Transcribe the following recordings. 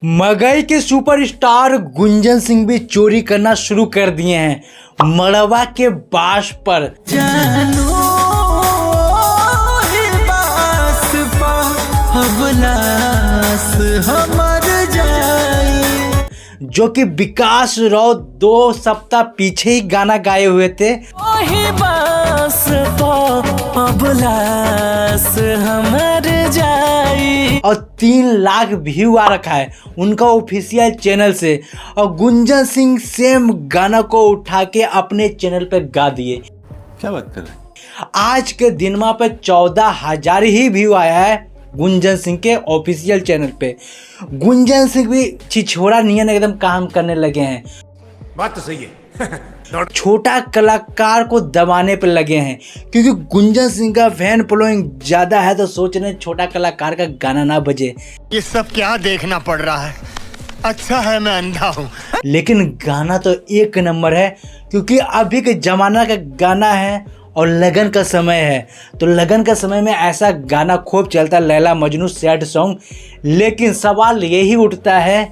मगई के सुपरस्टार गुंजन सिंह भी चोरी करना शुरू कर दिए हैं मड़वा के बांस पर। जानू बास पा हवलास हमर जाई, जो कि विकास राव 2 सप्ताह पीछे ही गाना गाए हुए थे। ओही बास पा हवलास हमर जाई, और 3 लाख व्यू आ रखा है उनका ऑफिशियल चैनल से। और गुंजन सिंह सेम गाना को उठा के अपने चैनल पे गा दिए। क्या बात कर रहे हैं? आज के दिन में पे 14,000 ही व्यू आया है गुंजन सिंह के ऑफिशियल चैनल पे। गुंजन सिंह भी छिछोरा नियन एकदम काम करने लगे हैं। बात तो सही है। छोटा कलाकार को दबाने पे लगे हैं क्योंकि गुंजन सिंह का फैन फॉलोइंग ज्यादा है, तो सोच रहे हैं छोटा कलाकार का गाना ना बजे। ये सब क्या देखना पड़ रहा है? अच्छा है मैं अंधा हूँ। लेकिन गाना तो एक नंबर है क्योंकि अभी के जमाना का गाना है और लगन का समय है। तो लगन का समय में ऐसा गाना खूब चलता है, लैला मजनू सैड सॉन्ग। लेकिन सवाल यही उठता है,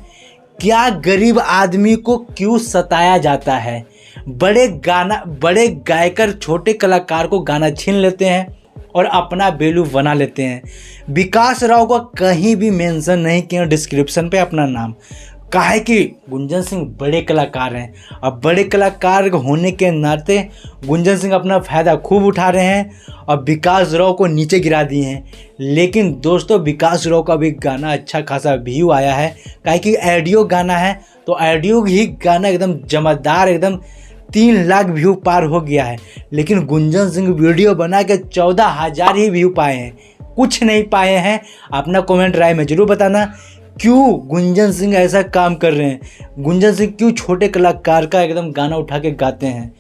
क्या गरीब आदमी को क्यों सताया जाता है? बड़े गायकर छोटे कलाकार को गाना छीन लेते हैं और अपना बेलू बना लेते हैं। विकास राव को कहीं भी मेंशन नहीं किया डिस्क्रिप्शन पे अपना नाम। काहे कि गुंजन सिंह बड़े कलाकार हैं। अब बड़े कलाकार होने के नाते गुंजन सिंह अपना फ़ायदा खूब उठा रहे हैं और विकास राव को नीचे गिरा दिए हैं। लेकिन दोस्तों, विकास राव का भी गाना अच्छा खासा व्यू आया है। काहे कि ऑडियो गाना है, तो ऑडियो ही गाना एकदम जमादार, एकदम 3 लाख व्यू पार हो गया है। लेकिन गुंजन सिंह वीडियो बना के 14,000 ही व्यू पाए हैं, कुछ नहीं पाए हैं। अपना कमेंट राय में जरूर बताना क्यों गुंजन सिंह ऐसा काम कर रहे हैं। गुंजन सिंह क्यों छोटे कलाकार का एकदम गाना उठा के गाते हैं।